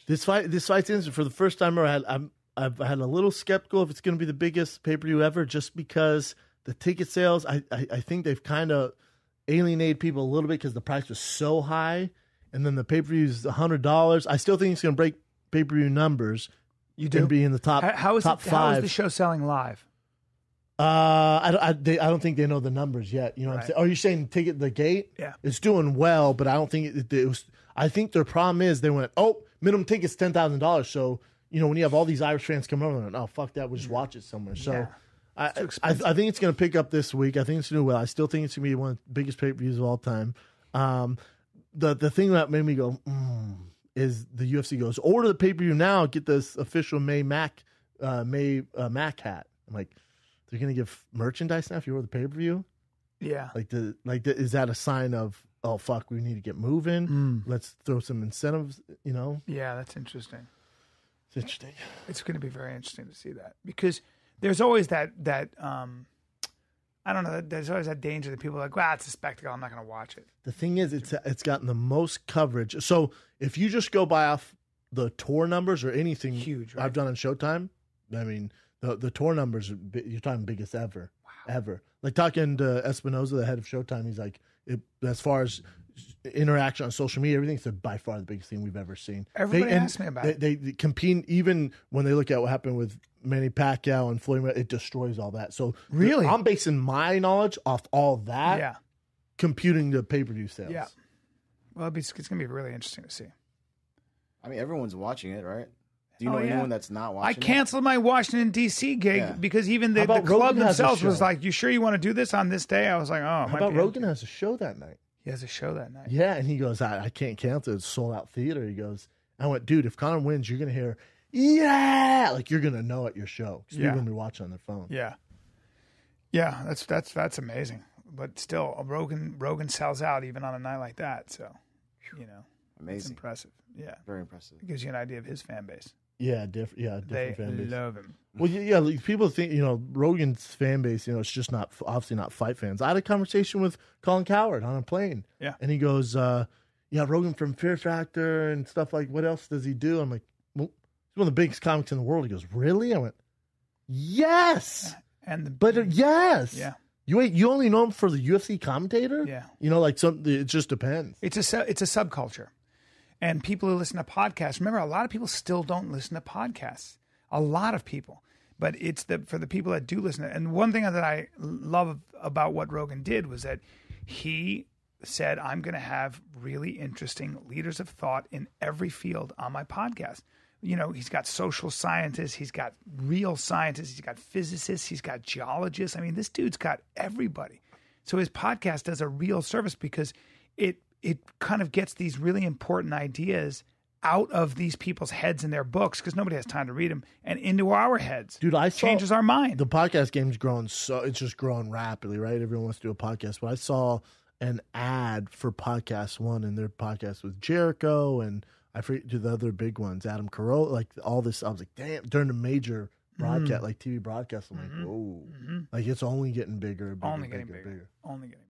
This fight's interesting. For the first time ever, I've had a little skeptical if it's going to be the biggest pay-per-view ever, just because the ticket sales, I think they've kind of alienated people a little bit because the price was so high, and then the pay-per-view is $100. I still think it's going to break pay-per-view numbers. You do? And be in the top 5. How is the show selling live? I don't think they know the numbers yet. You know what I'm saying? Oh, you're saying ticket the gate? Yeah. It's doing well, but I don't think it was. I think their problem is they went, minimum ticket's $10,000. So, when you have all these Irish fans come over, oh, fuck that, we'll just watch it somewhere. So I think it's going to pick up this week. I think it's going to do well. I still think it's going to be one of the biggest pay-per-views of all time. The thing that made me go, is the UFC goes, order the pay-per-view now, get this official May Mac hat. I'm like, they're going to give merchandise now if you order the pay-per-view? Yeah. Is that a sign of, oh, fuck, we need to get moving? Let's throw some incentives, Yeah, that's interesting. It's interesting. It's going to be very interesting to see that, because there's always that I don't know, there's always that danger that people are like, it's a spectacle, I'm not going to watch it. The thing is, it's gotten the most coverage. So if you just go by off the tour numbers or anything huge, right? I've done on Showtime, I mean, the tour numbers, you're talking biggest ever. Wow. Ever. Like talking to Espinoza, the head of Showtime, he's like, as far as interaction on social media, everything's by far the biggest thing we've ever seen. Everybody asks me about it. They compete, even when they look at what happened with Manny Pacquiao and Floyd, it destroys all that. So really, I'm basing my knowledge off all that. Yeah. Computing the pay-per-view sales. Yeah. Well, it's going to be really interesting to see. I mean, everyone's watching it, right? Do you know anyone that's not watching I canceled my Washington, D.C. gig because even the club themselves was like, you sure you want to do this on this day? I was like, How about Rogan has a show that night? He has a show that night. Yeah, and he goes, I can't cancel it. It's sold out theater. He goes, I went, dude, if Conor wins, you're going to hear, yeah, like you're going to know at your show. Because people are going to be watching on their phone. Yeah. Yeah, that's amazing. But still, Rogan sells out even on a night like that. So, amazing. It's impressive. Yeah. Very impressive. It gives you an idea of his fan base. Yeah, different fan base. They love him. Well, yeah, like people think, Rogan's fan base, it's just obviously not fight fans. I had a conversation with Colin Cowherd on a plane. Yeah. And he goes, Rogan from Fear Factor and stuff like, what else does he do? I'm like, well, he's one of the biggest comics in the world. He goes, really? I went, yes. Yes. Yeah. You only know him for the UFC commentator? Yeah. It just depends. It's a subculture. And people who listen to podcasts, remember, a lot of people still don't listen to podcasts. A lot of people. But it's for the people that do listen. And one thing that I love about what Rogan did was that he said, I'm going to have really interesting leaders of thought in every field on my podcast. He's got social scientists, he's got real scientists, he's got physicists, he's got geologists. I mean, this dude's got everybody. So his podcast does a real service because it kind of gets these really important ideas out of these people's heads in their books, because nobody has time to read them, and into our heads. Dude, changes our mind. The podcast game's growing, so it's just growing rapidly, right? Everyone wants to do a podcast. But I saw an ad for Podcast One, and their podcast with Jericho, and I forget the other big ones, Adam Carolla, like all this. I was like, damn, during the major broadcast, like TV broadcast, I'm like, whoa. Like it's only getting bigger. Only getting bigger.